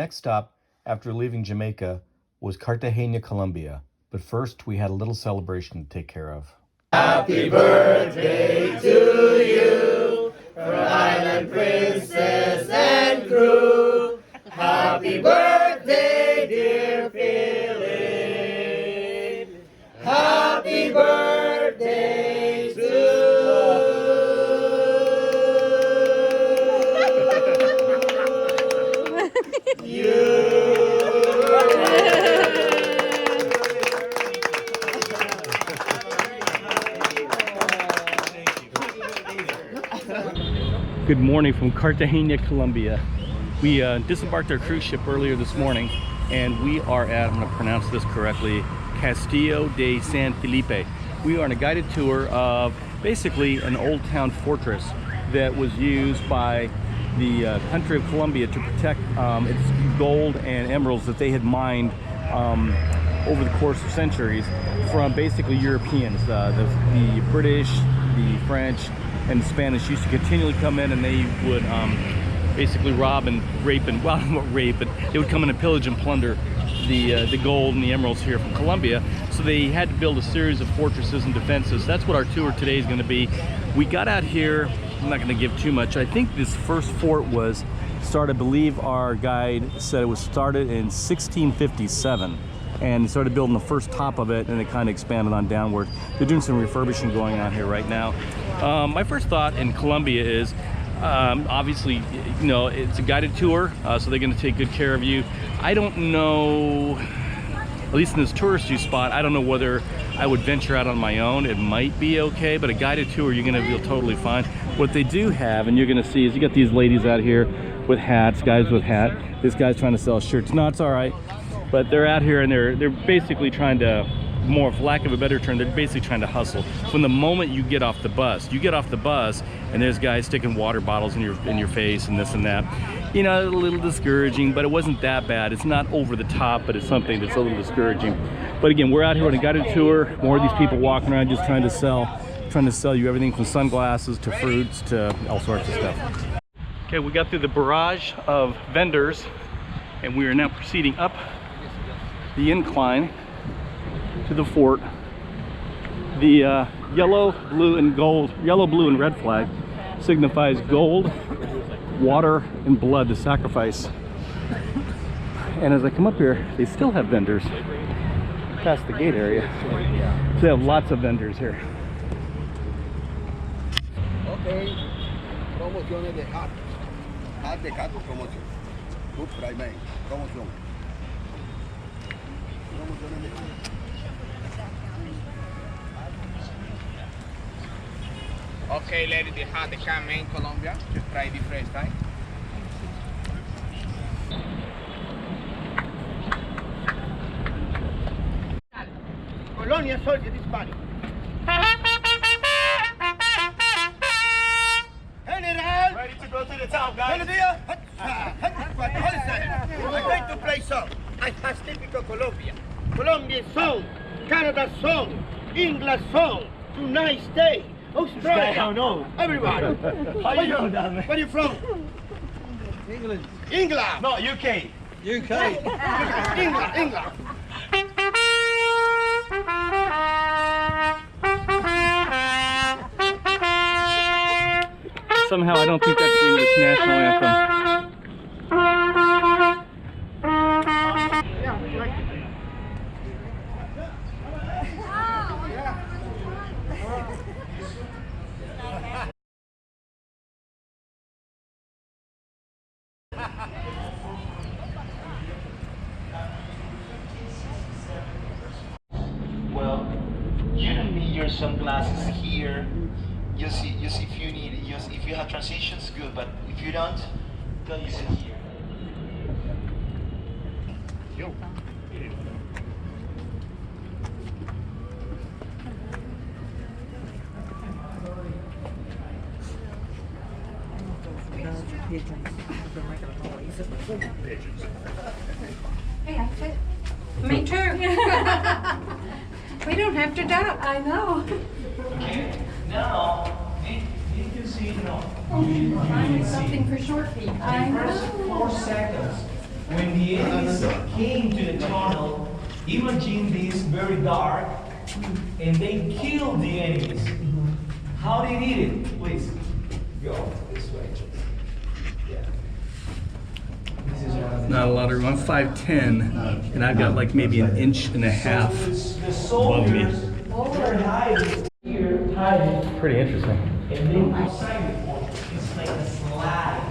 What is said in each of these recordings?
next stop after leaving Jamaica was Cartagena, Columbia. But first, we had a little celebration to take care of. Happy birthday to you, from Island Princess and crew. Happy birthday, dear Philip. Happy birthday to you. Good morning from Cartagena, Columbia. We disembarked our cruise ship earlier this morning, and we are at, I'm going to pronounce this correctly, Castillo de San Felipe. We are on a guided tour of basically an old town fortress that was used by the country of Colombia to protect its gold and emeralds that they had mined over the course of centuries from basically Europeans. The British, the French, and the Spanish used to continually come in, and they would basically rob and rape and, well, not rape, but they would come in and pillage and plunder the gold and the emeralds here from Colombia. So they had to build a series of fortresses and defenses. That's what our tour today is going to be. We got out here, I'm not going to give too much. I think this first fort was started, I believe our guide said it was started in 1657. And started building the first top of it, and it kind of expanded on downward. They're doing some refurbishing going on here right now. My first thought in Colombia is, obviously, you know, it's a guided tour, so they're going to take good care of you. I don't know, at least in this touristy spot, I don't know whether I would venture out on my own. It might be okay, but a guided tour, you're going to feel totally fine. What they do have, and you're going to see, is you got these ladies out here with hats, guys with hat. This guy's trying to sell shirts. No, it's all right. But they're out here and they're basically trying to, more for lack of a better term, they're basically trying to hustle. From the moment you get off the bus, and there's guys sticking water bottles in your face and this and that. You know, a little discouraging, but it wasn't that bad. It's not over the top, but it's something that's a little discouraging. But again, we're out here on a guided tour. More of these people walking around just trying to sell you everything from sunglasses to fruits to all sorts of stuff. Okay, we got through the barrage of vendors, and we are now proceeding up the incline to the fort. The yellow, blue, and red flag signifies gold, water, and blood to sacrifice. And as I come up here, they still have vendors past the gate area. So they have lots of vendors here. Okay, promociones de hat. Hat de gato promoción. Good Friday, promoción. Okay, ladies, the hat, the can in Colombia. Just try the first time. Colonia soldier this body. General! Ready to go to the top, guys. Colombia! I'm going to play song. I has typical Colombia. Colombian song, Canada song, England song, United States, Australia. I don't know. Everybody. How you know that, man? Where you from? England. England. No, UK. UK. England. Somehow I don't think that's the English national anthem. Well, you don't need your sunglasses here. Use if you need it. If you have transitions, good. But if you don't use it here. Yo. Hey, I fit. Me too. We don't have to duck. I know. Okay. Now, you can see, I need something for short feet. I first know. 4 seconds When the enemies came to the tunnel, imagine this very dark, and they killed the enemies. How they did it? Please, go this way. Yeah. This is one of the Not a lot of room. I'm 5'10", and I've got like maybe an inch and a half the above me. soldiers were hiding here, hiding, Pretty interesting. and then outside the fortress, it's like a slide.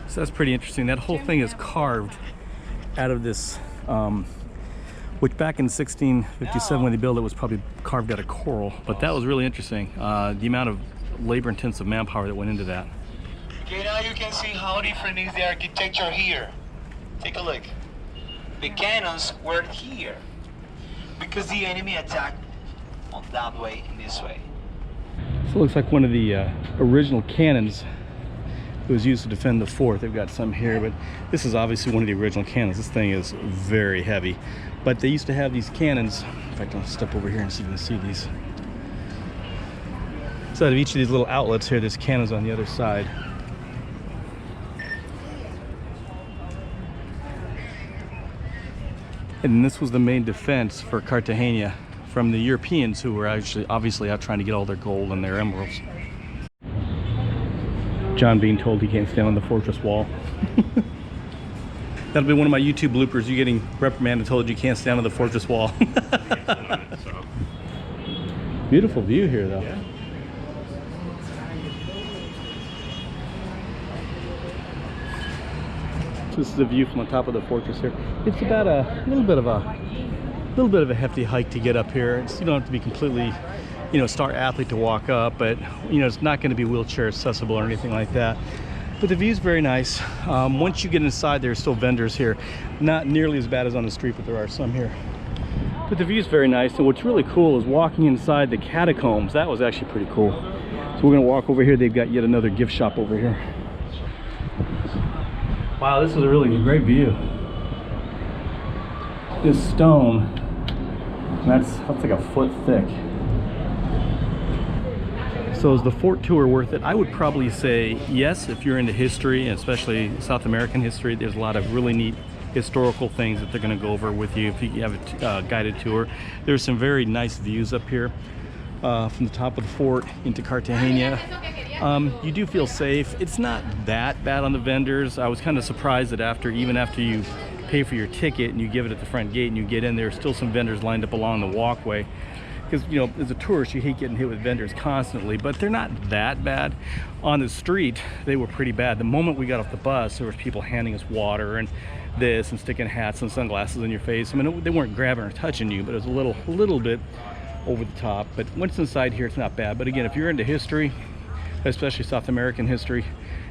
So that's pretty interesting. That whole thing is carved out of this, which back in 1657 when they built it was probably carved out of coral. But that was really interesting. The amount of labor-intensive manpower that went into that. Okay, now you can see how different is the architecture here. Take a look. The cannons were here because the enemy attacked on that way and this way. So it looks like one of the original cannons that was used to defend the fort. They've got some here, but this is obviously one of the original cannons. This thing is very heavy. But they used to have these cannons. In fact, I'll step over here and see if you can see these. So out of each of these little outlets here, there's cannons on the other side. And this was the main defense for Cartagena from the Europeans who were actually obviously out trying to get all their gold and their emeralds. John being told he can't stand on the fortress wall. That'll be one of my YouTube bloopers, you getting reprimanded, told you can't stand on the fortress wall. Beautiful view here though. Yeah. This is the view from the top of the fortress here. It's about a little bit of a hefty hike to get up here. You don't have to be completely, star athlete to walk up, but it's not going to be wheelchair accessible or anything like that. But the view's very nice. Once you get inside, there's still vendors here. Not nearly as bad as on the street, but there are some here. But the view's very nice, and what's really cool is walking inside the catacombs. That was actually pretty cool. So we're going to walk over here. They've got yet another gift shop over here. Wow, this is a really great view. This stone, that's like a foot thick. So is the fort tour worth it? I would probably say yes, if you're into history, and especially South American history. There's a lot of really neat historical things that they're going to go over with you if you have a guided tour. There's some very nice views up here from the top of the fort into Cartagena. You do feel safe. It's not that bad on the vendors. I was kind of surprised that even after you pay for your ticket and you give it at the front gate and you get in, there's still some vendors lined up along the walkway. Because, as a tourist, you hate getting hit with vendors constantly, but they're not that bad. On the street, they were pretty bad. The moment we got off the bus, there was people handing us water and this and sticking hats and sunglasses in your face. I mean, they weren't grabbing or touching you, but it was a little bit over the top. But once inside here, it's not bad. But again, if you're into history, especially South American history,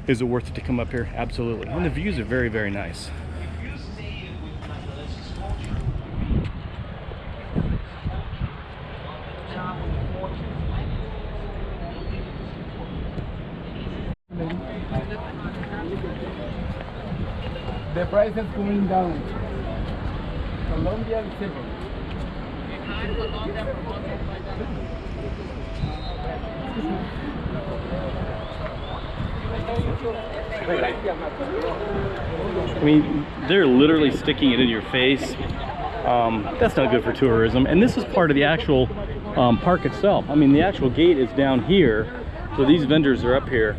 is it worth it to come up here? Absolutely. And the views are very, very nice. The price is going down. Colombia is cheaper. I mean, they're literally sticking it in your face. That's not good for tourism. And this is part of the actual park itself. I mean, the actual gate is down here, so these vendors are up here.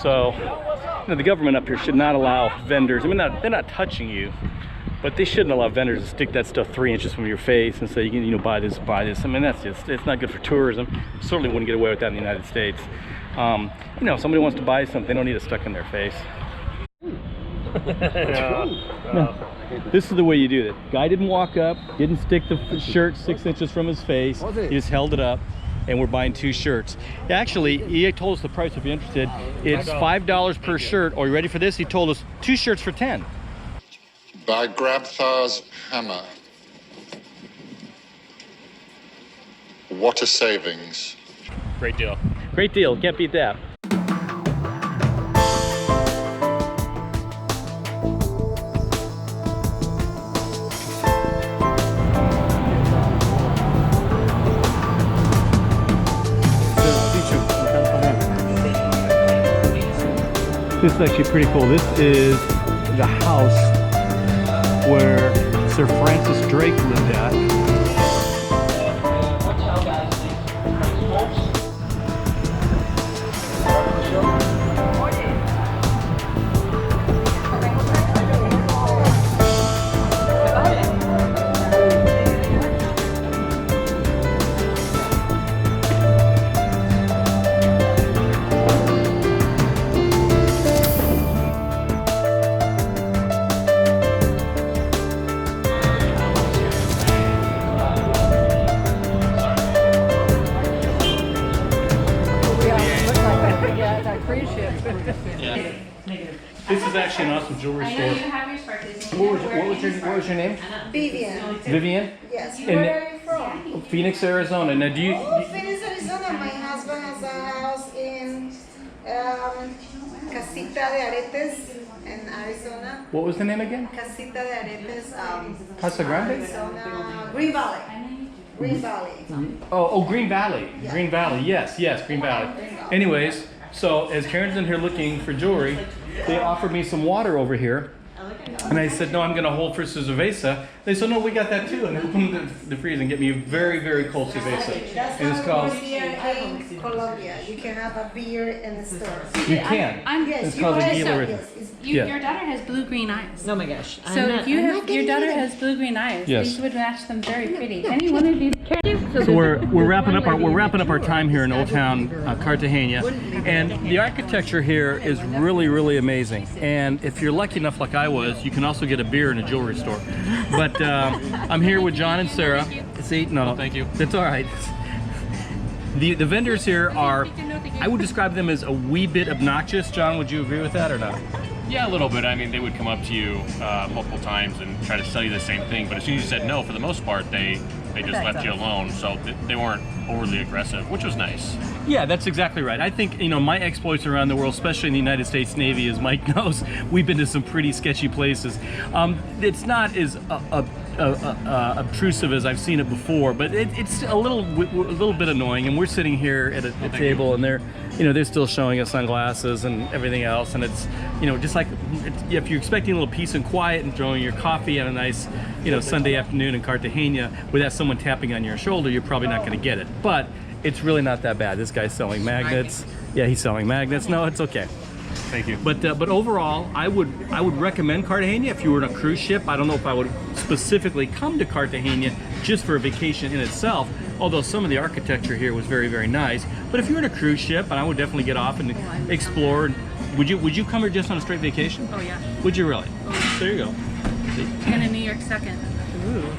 So the government up here should not allow vendors. I mean, they're not touching you, but they shouldn't allow vendors to stick that stuff 3 inches from your face and say, you can, buy this, buy this. I mean, it's not good for tourism. Certainly wouldn't get away with that in the United States. If somebody wants to buy something, they don't need it stuck in their face. No. This is the way you do it. Guy didn't walk up, didn't stick the shirt 6 inches from his face. He just held it up, and we're buying 2 shirts. Actually, he told us the price if you're interested. It's $5 per shirt. Are you ready for this? He told us 2 shirts for 10. By Grabthar's hammer. What a savings. Great deal. Great deal. Can't beat that. This is actually pretty cool. This is the house where Sir Francis Drake lived at. This is actually an awesome jewelry store. What was your name? Vivian. Vivian? Yes. And- Where are you from? Phoenix, Arizona. Now, do you? Oh, Phoenix, Arizona. My husband has a house in Casita de Aretes in Arizona. What was the name again? Casita de Aretes, Casa Grande? Arizona. Green Valley. Green Valley. Oh, Green Valley. Yeah. Green Valley. Yes, Green Valley. Anyways, so as Karen's in here looking for jewelry, they offered me some water over here. And I said, no, I'm going to hold for cerveza. They said, no, we got that too. And they opened the freezer and get me a very, very cold cerveza. That's And it's called, beer in Colombia. You can have a beer in the store. you can. Yes, It's you called can. tequila. Yes, it's- Yeah. Your daughter has blue-green eyes. Oh my gosh. So if you have your daughter has blue-green eyes, Yes. these would match them very pretty. Any one of these. So we're wrapping up our time here in Old Town Cartagena, and the architecture here is really amazing. And if you're lucky enough, like I was, you can also get a beer in a jewelry store. But I'm here with John and Sarah. See, no, thank you. That's all right. The vendors here are, I would describe them as a wee bit obnoxious. John, would you agree with that or not? Yeah, a little bit. I mean, they would come up to you multiple times and try to sell you the same thing, but as soon as you said no, for the most part, they just left you alone, so they weren't overly aggressive, which was nice. Yeah, that's exactly right. I think, my exploits around the world, especially in the United States Navy, as Mike knows, we've been to some pretty sketchy places. It's not as obtrusive as I've seen it before, but it's a little bit annoying. And we're sitting here at a table, and they're still showing us sunglasses and everything else. And it's, just like if you're expecting a little peace and quiet and throwing your coffee on a nice, Sunday afternoon in Cartagena without someone tapping on your shoulder, you're probably not going to get it. But it's really not that bad. This guy's selling magnets. Yeah, he's selling magnets. No, it's okay. Thank you. But overall, I would recommend Cartagena if you were on a cruise ship. I don't know if I would specifically come to Cartagena just for a vacation in itself, although some of the architecture here was very nice. But if you're on a cruise ship, and I would definitely get off and explore. Would you come here just on a straight vacation? Oh yeah. Would you really? There you go. And a New York second. Ooh.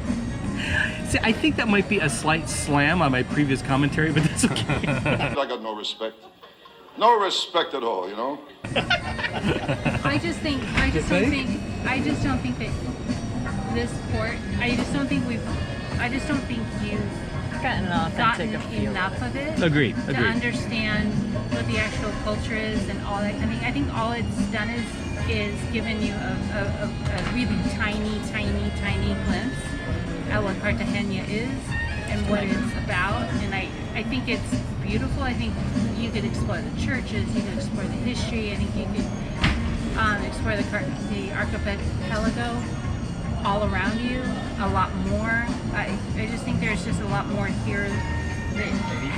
See, I think that might be a slight slam on my previous commentary, but that's okay. I got no respect. No respect at all, I just don't think that this port. I just don't think you've gotten enough of it. Agreed. To understand what the actual culture is and all that. I think all it's done is given you a really tiny glimpse at what Cartagena is and what it's about. And I think it's beautiful. I think you could explore the churches, you could explore the history. I think you could explore the archipelago all around you a lot more. I just think there's just a lot more here that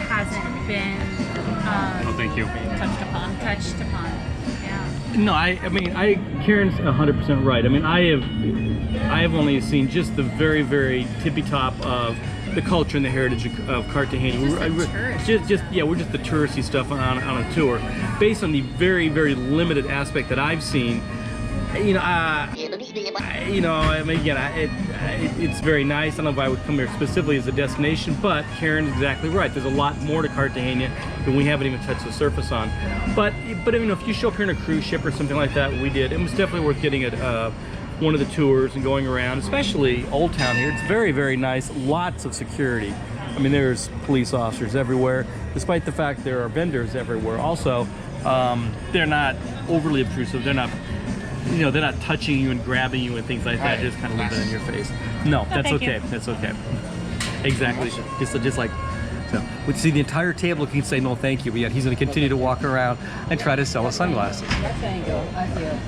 hasn't been Thank you. touched upon. Yeah. No, Karen's 100% right. I mean, I have only seen just the very tippy top of the culture and the heritage of Cartagena. We're just the touristy stuff on a tour, based on the very limited aspect that I've seen. It's very nice. I don't know if I would come here specifically as a destination, but Karen's exactly right. There's a lot more to Cartagena than we haven't even touched the surface on. But if you show up here in a cruise ship or something like that, we did. It was definitely worth getting one of the tours and going around, especially Old Town here. It's very nice. Lots of security. I mean, there's police officers everywhere, despite the fact there are vendors everywhere. Also, they're not overly obtrusive. They're not touching you and grabbing you and things like that. Just kind of leave it in your face. No, that's okay. That's okay. Exactly. Just like So, we see the entire table can say no thank you, but yet he's going to continue to walk around and try to sell us sunglasses.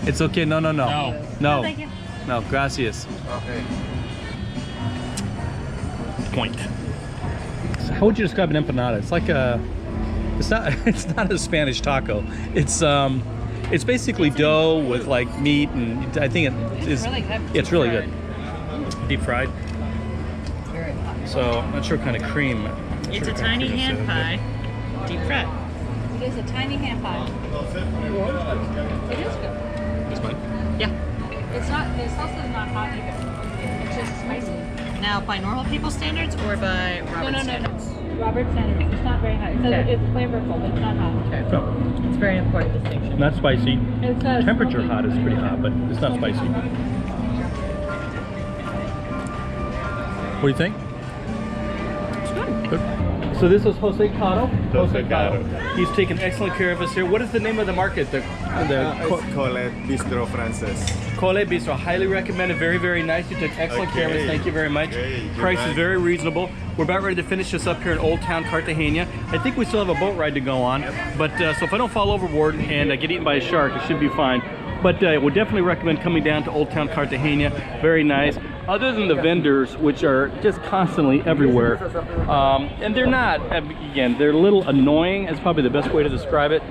It's okay. No. No. Thank you. No, gracias. Okay. Point. So how would you describe an empanada? It's like a, it's not a Spanish taco. It's basically dough with like meat, and I think it is. really good. It's really good. Deep fried. So I'm not sure what kind of cream. It's a tiny hand pie, deep fried. It is a tiny hand pie. It is good. This one. Yeah. It's also not hot either. It's just spicy. Now, by normal people standards or by Robert standards? Robert standards. It's not very hot. It's flavorful, but it's not hot. Okay. No, It's a very important distinction. not spicy. It's Temperature smoky. hot is pretty hot, but it's not spicy. What do you think? It's good. Good. So this is Jose Cotto. Jose Cotto. He's taken excellent care of us here. What is the name of the market? The It's called Bistro Frances. Cole Bistro. Highly recommended. Very, very nice. You took excellent care of us. Thank you very much. Okay, Price is goodbye. very reasonable. We're about ready to finish this up here in Old Town Cartagena. I think we still have a boat ride to go on. But so if I don't fall overboard and I get eaten by a shark, it should be fine. But would definitely recommend coming down to Old Town Cartagena. Very nice. Other than the vendors, which are just constantly everywhere, and they're not, again, they're a little annoying is probably the best way to describe it.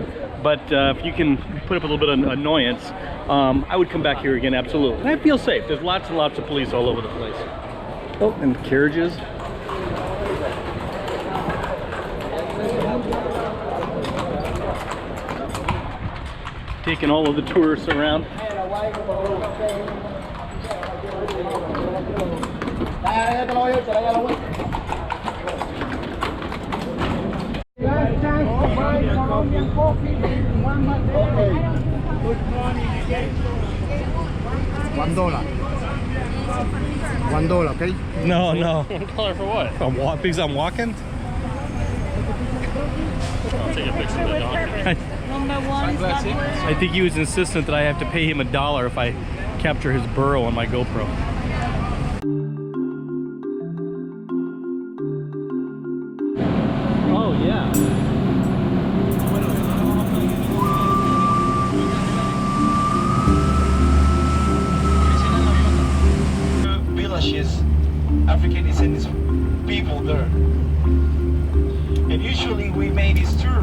But if you can put up a little bit of annoyance, I would come back here again, absolutely. And I feel safe. There's lots and lots of police all over the place. Oh, and carriages. Taking all of the tourists around. $1, okay? No. $1 for what? Because I'm walking? I'll take a picture of the dog. I think he was insistent that I have to pay him $1 if I capture his burrow on my GoPro. Oh yeah. Villages, African descendants people there. And usually we made this tour.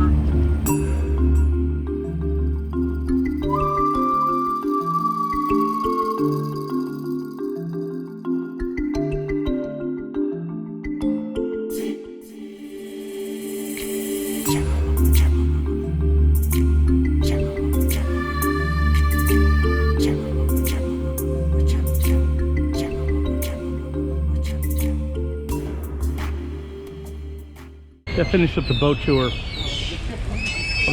That finished up the boat tour of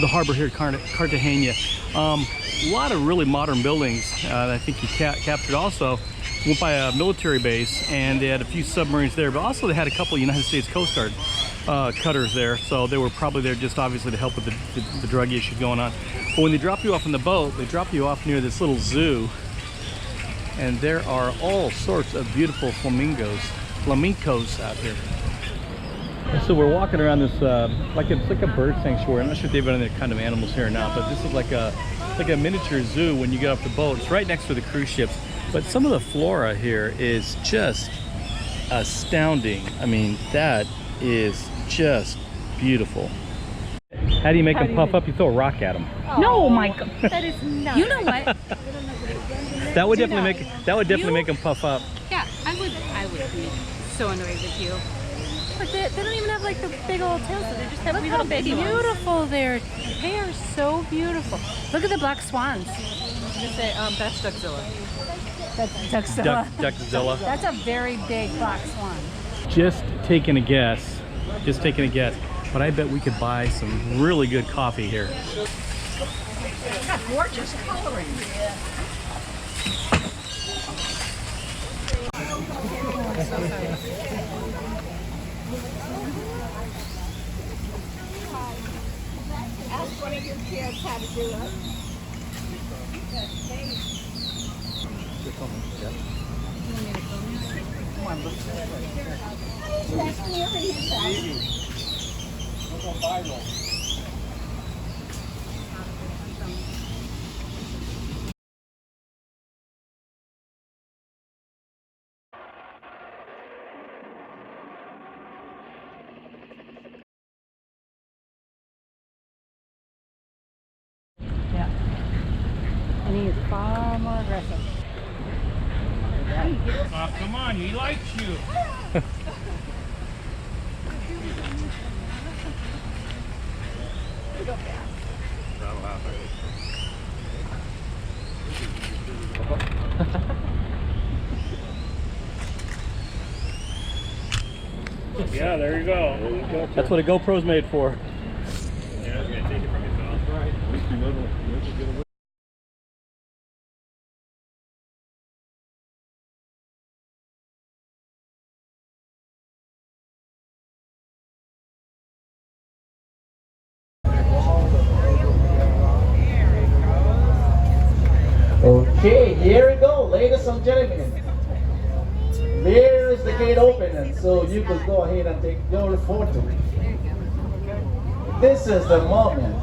the harbor here at Cartagena. A lot of really modern buildings that I think you captured also. Went by a military base, and they had a few submarines there, but also they had a couple United States Coast Guard cutters there, so they were probably there just obviously to help with the drug issue going on. But when they drop you off on the boat, they drop you off near this little zoo, and there are all sorts of beautiful flamingos out here. And so we're walking around this, it's like a bird sanctuary. I'm not sure if they've got any kind of animals here or not, but this is like a miniature zoo when you get off the boat. It's right next to the cruise ships. But some of the flora here is just astounding. I mean, that is just beautiful. How do you make them puff up? You throw a rock at them. No, my God. That is nuts. You know what? That would definitely make them puff up. Yeah, I would be so annoyed with you. But they don't even have like the big old tails, so they just have wee little baby ones. Beautiful they are so beautiful. Look at the black swans. That's Duckzilla. That's Duckzilla. Duckzilla. That's a very big black swan. Just taking a guess, but I bet we could buy some really good coffee here. Got gorgeous coloring. Ask one of your kids how to do it. Yeah. And he is far more aggressive. Oh, come on, he likes you. Yeah, there you go. That's what a GoPro's made for. Yeah, I was gonna take it from you, Phil. Right. At least you know to get away. Okay, here we go, ladies and gentlemen. There is the gate open, so you could go ahead and take your photo. This is the moment